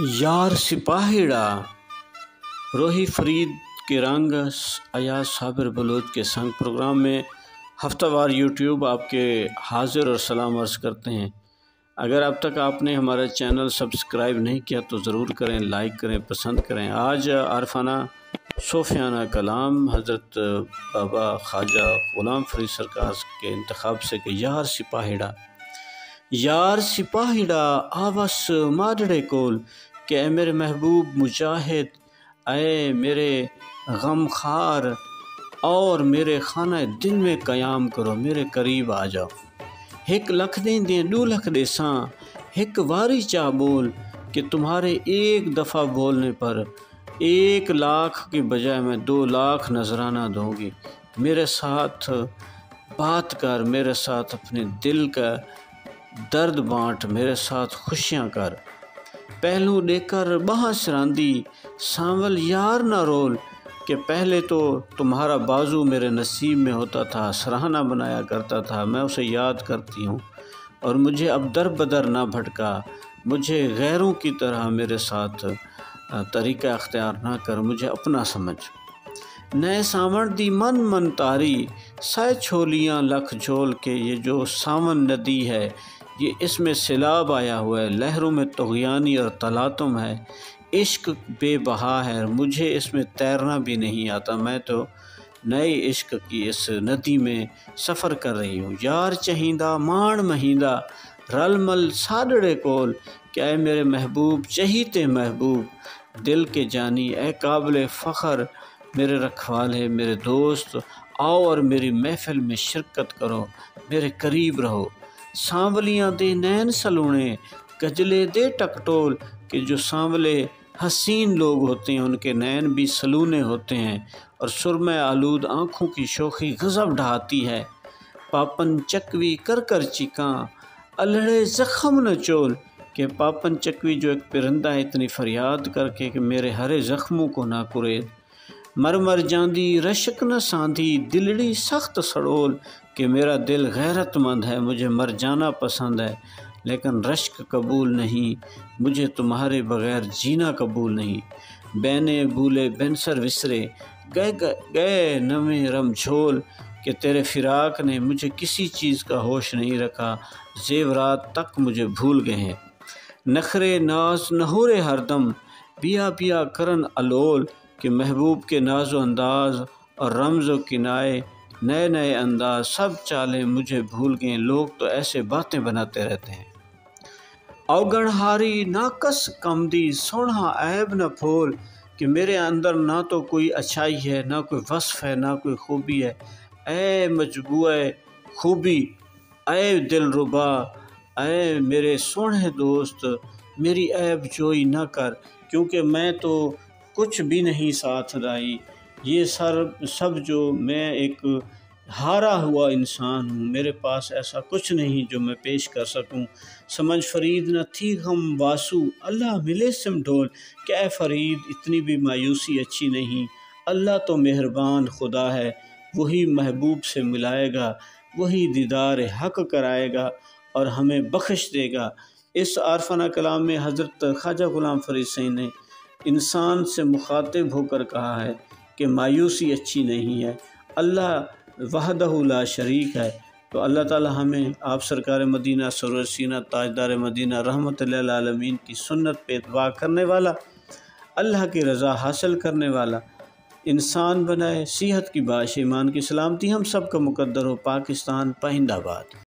یار سپاہیڑا روحی فرید کے رنگ ایاز صابر بلوچ کے سنگ پروگرام میں ہفتہ وار یوٹیوب آپ کے حاضر اور سلام عرض کرتے ہیں۔ اگر اب تک آپ نے ہمارا چینل سبسکرائب نہیں کیا تو ضرور کریں، لائک کریں، پسند کریں۔ آج عارفانہ صوفیانہ کلام حضرت بابا خواجہ غلام فرید سرکار کے انتخاب سے کہ یار سپاہیڑا آوس ماڈڑے کول کہ اے میرے محبوب مجاہد، اے میرے غم خار اور میرے خانہ دل میں قیام کرو، میرے قریب آ جاؤ۔ ہک لکھ دیں 2 لکھ دے ساں ہک واری چاہ بول کہ تمہارے ایک دفعہ بولنے پر 1 لاکھ کی بجائے میں 2 لاکھ نذرانہ دوں گی۔ میرے ساتھ بات کر، میرے ساتھ اپنے دل کا درد بانٹ، میرے ساتھ خوشیاں کر۔ پہلو دے کر بہاں سراندی سانول یار نہ رول کہ پہلے تو تمہارا بازو میرے نصیب میں ہوتا تھا، سراہانہ بنایا کرتا تھا، میں اسے یاد کرتی ہوں اور مجھے اب در بدر نہ بھٹکا، مجھے غیروں کی طرح میرے ساتھ طریقہ اختیار نہ کر، مجھے اپنا سمجھ۔ نئے ساون دی من تاری سائے چھولیاں لکھ جھول کے، یہ جو ساون ندی ہے یہ اس میں سیلاب آیا ہوا ہے، لہروں میں طغیانی اور تلاطم ہے، عشق بے بہا ہے، مجھے اس میں تیرنا بھی نہیں آتا، میں تو نئے عشق کی اس ندی میں سفر کر رہی ہوں۔ یار چہیندہ مان مہیندہ رل مل ساڈڑے کول کہ اے میرے محبوب، چہیتے محبوب، دل کے جانی، اے قابل فخر میرے رکھوالے، میرے دوست، آؤ اور میری محفل میں شرکت کرو، میرے قریب رہو۔ سانولیاں دے نین سلونے کجلے دے ٹکٹول کہ جو سانولے حسین لوگ ہوتے ہیں ان کے نین بھی سلونے ہوتے ہیں اور سرمہ آلود آنکھوں کی شوخی غضب ڈھاتی ہے۔ پاپن چکوی کر چیکاں الڑے زخم نہ چول کہ پاپن چکوی جو ایک پرندہ ہے اتنی فریاد کر کے کہ میرے ہرے زخموں کو نہ کرید۔ مر جاندی رشک نہ ساندھی دلڑی سخت سڑول کہ میرا دل غیرت مند ہے، مجھے مر جانا پسند ہے لیکن رشک قبول نہیں، مجھے تمہارے بغیر جینا قبول نہیں۔ بینے بولے بینسر وسرے گئے نمیں رم جھول کہ تیرے فراق نے مجھے کسی چیز کا ہوش نہیں رکھا، زیورات تک مجھے بھول گئے ہیں۔ نخرے ناز نہورے ہر دم بیا کرن الول کہ محبوب کے ناز و انداز اور رمز و کنائے، نئے انداز، سب چالیں مجھے بھول گئے۔ لوگ تو ایسے باتیں بناتے رہتے ہیں۔ اوگن ہاری ناقص کمدی سوڑھا عیب نہ پھول کہ میرے اندر نہ تو کوئی اچھائی ہے، نہ کوئی وصف ہے، نہ کوئی خوبی ہے۔ اے مجبوع خوبی، اے دل ربا، اے میرے سوڑھے دوست، میری عیب جوئی نہ کر کیونکہ میں تو کچھ بھی نہیں ساتھ لائی۔ یہ سب جو میں ایک ہارا ہوا انسان ہوں، میرے پاس ایسا کچھ نہیں جو میں پیش کر سکوں۔ سمجھ فرید نہ تھی غم واسو اللہ ملے سم ڈھول کہ اے فرید اتنی بھی مایوسی اچھی نہیں، اللہ تو مہربان خدا ہے، وہی محبوب سے ملائے گا، وہی دیدار حق کرائے گا اور ہمیں بخش دے گا۔ اس عارفانہ کلام میں حضرت خواجہ غلام فرید سین نے انسان سے مخاطب ہو کر کہا ہے کہ مایوسی اچھی نہیں ہے، اللہ وحدہ لا شریک ہے۔ تو اللہ تعالی ہمیں آپ سرکار مدینہ سرور سینہ تاجدار مدینہ رحمت للعالمین کی سنت پہ اتباع کرنے والا، اللہ کی رضا حاصل کرنے والا انسان بنائے، صحت کی باعث ایمان کی سلامتی ہم سب کا مقدر ہو۔ پاکستان پائندہ باد۔